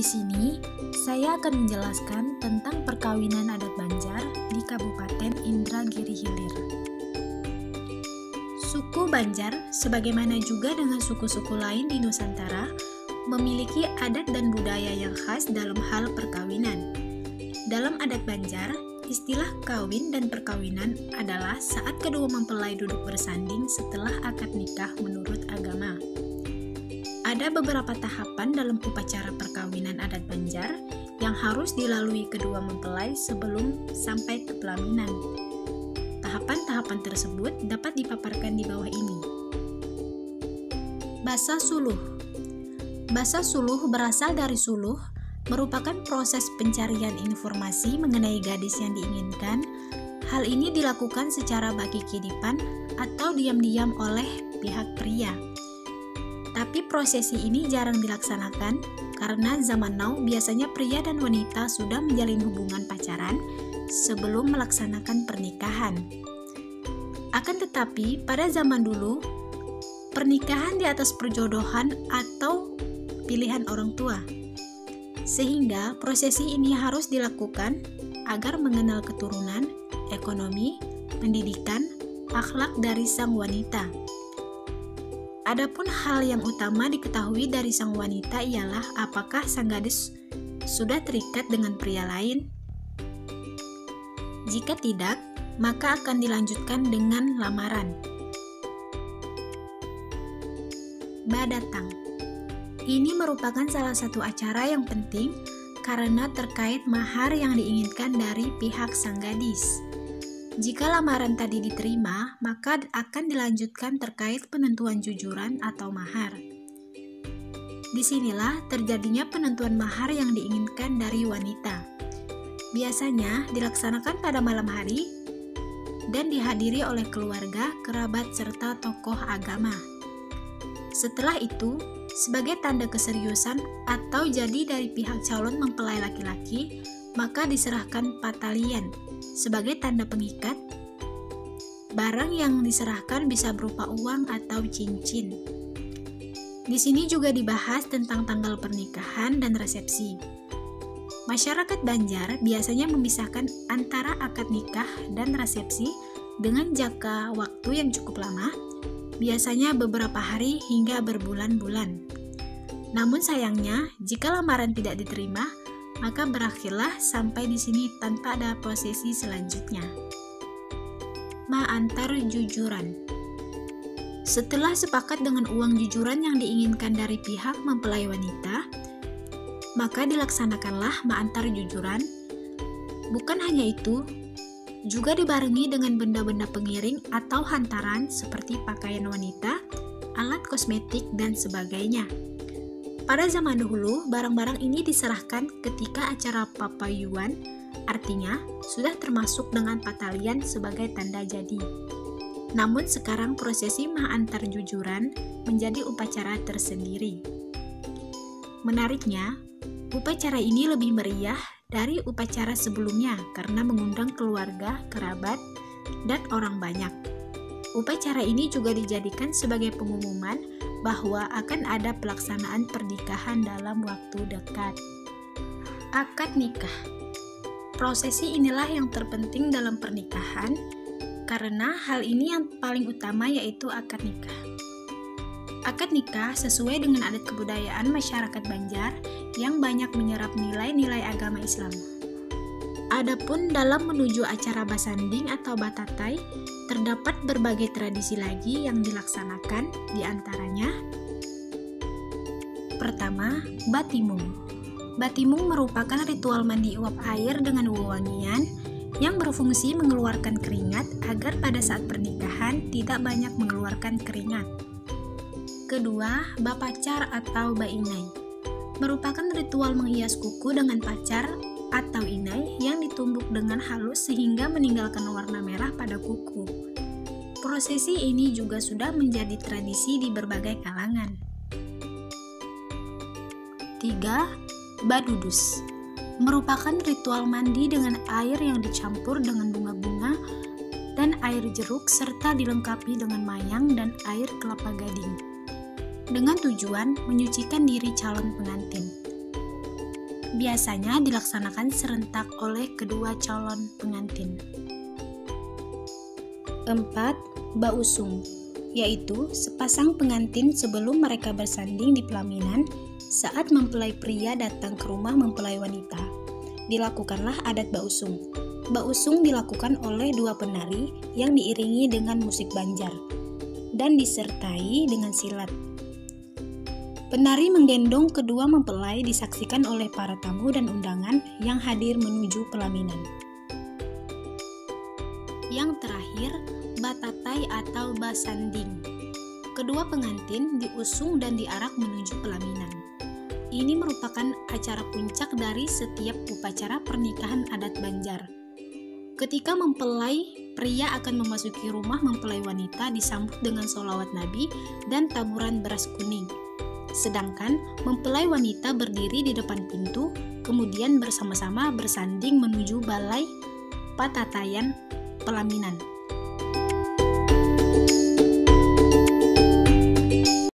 Di sini, saya akan menjelaskan tentang perkawinan adat Banjar di Kabupaten Indragiri Hilir. Suku Banjar, sebagaimana juga dengan suku-suku lain di Nusantara, memiliki adat dan budaya yang khas dalam hal perkawinan. Dalam adat Banjar, istilah kawin dan perkawinan adalah saat kedua mempelai duduk bersanding setelah akad nikah menurut agama. Ada beberapa tahapan dalam upacara perkawinan adat Banjar yang harus dilalui kedua mempelai sebelum sampai ke pelaminan. Tahapan-tahapan tersebut dapat dipaparkan di bawah ini. Basa suluh. Basa suluh berasal dari suluh, merupakan proses pencarian informasi mengenai gadis yang diinginkan. Hal ini dilakukan secara bagi kidipan atau diam-diam oleh pihak pria. Tapi prosesi ini jarang dilaksanakan karena zaman now biasanya pria dan wanita sudah menjalin hubungan pacaran sebelum melaksanakan pernikahan. Akan tetapi pada zaman dulu, pernikahan di atas perjodohan atau pilihan orang tua. Sehingga prosesi ini harus dilakukan agar mengenal keturunan, ekonomi, pendidikan, akhlak dari sang wanita. Adapun hal yang utama diketahui dari sang wanita ialah apakah sang gadis sudah terikat dengan pria lain. Jika tidak, maka akan dilanjutkan dengan lamaran. Badatang. Ini merupakan salah satu acara yang penting karena terkait mahar yang diinginkan dari pihak sang gadis. Jika lamaran tadi diterima, maka akan dilanjutkan terkait penentuan jujuran atau mahar. Disinilah terjadinya penentuan mahar yang diinginkan dari wanita. Biasanya dilaksanakan pada malam hari dan dihadiri oleh keluarga, kerabat, serta tokoh agama. Setelah itu, sebagai tanda keseriusan atau jadi dari pihak calon mempelai laki-laki, maka diserahkan patalian sebagai tanda pengikat. Barang yang diserahkan bisa berupa uang atau cincin. Di sini juga dibahas tentang tanggal pernikahan dan resepsi. Masyarakat Banjar biasanya memisahkan antara akad nikah dan resepsi dengan jangka waktu yang cukup lama, biasanya beberapa hari hingga berbulan-bulan. Namun sayangnya, jika lamaran tidak diterima, maka berakhirlah sampai di sini tanpa ada prosesi selanjutnya. Ma'antar jujuran. Setelah sepakat dengan uang jujuran yang diinginkan dari pihak mempelai wanita, maka dilaksanakanlah ma'antar jujuran. Bukan hanya itu, juga dibarengi dengan benda-benda pengiring atau hantaran seperti pakaian wanita, alat kosmetik, dan sebagainya. Pada zaman dahulu, barang-barang ini diserahkan ketika acara papayuan, artinya sudah termasuk dengan patalian sebagai tanda jadi. Namun sekarang prosesi ma'antar jujuran menjadi upacara tersendiri. Menariknya, upacara ini lebih meriah dari upacara sebelumnya karena mengundang keluarga, kerabat, dan orang banyak. Upacara ini juga dijadikan sebagai pengumuman bahwa akan ada pelaksanaan pernikahan dalam waktu dekat. Akad nikah. Prosesi inilah yang terpenting dalam pernikahan karena hal ini yang paling utama yaitu akad nikah. Akad nikah sesuai dengan adat kebudayaan masyarakat Banjar yang banyak menyerap nilai-nilai agama Islam. Adapun dalam menuju acara basanding atau batatai, terdapat berbagai tradisi lagi yang dilaksanakan, diantaranya pertama, batimung. Batimung merupakan ritual mandi uap air dengan wewangian yang berfungsi mengeluarkan keringat agar pada saat pernikahan tidak banyak mengeluarkan keringat. Kedua, bapacar atau bainai merupakan ritual menghias kuku dengan pacar atau inai yang ditumbuk dengan halus sehingga meninggalkan warna merah pada kuku. Prosesi ini juga sudah menjadi tradisi di berbagai kalangan. 3. Badudus merupakan ritual mandi dengan air yang dicampur dengan bunga-bunga dan air jeruk serta dilengkapi dengan mayang dan air kelapa gading dengan tujuan menyucikan diri calon pengantin. biasanya dilaksanakan serentak oleh kedua calon pengantin. 4. Bausung, yaitu sepasang pengantin sebelum mereka bersanding di pelaminan saat mempelai pria datang ke rumah mempelai wanita. Dilakukanlah adat bausung. Bausung dilakukan oleh dua penari yang diiringi dengan musik Banjar dan disertai dengan silat. Penari menggendong kedua mempelai disaksikan oleh para tamu dan undangan yang hadir menuju pelaminan. Yang terakhir, batatai atau basanding. Kedua pengantin diusung dan diarak menuju pelaminan. Ini merupakan acara puncak dari setiap upacara pernikahan adat Banjar. Ketika mempelai pria akan memasuki rumah mempelai wanita disambut dengan sholawat Nabi dan taburan beras kuning. Sedangkan mempelai wanita berdiri di depan pintu, kemudian bersama-sama bersanding menuju balai patataian pelaminan.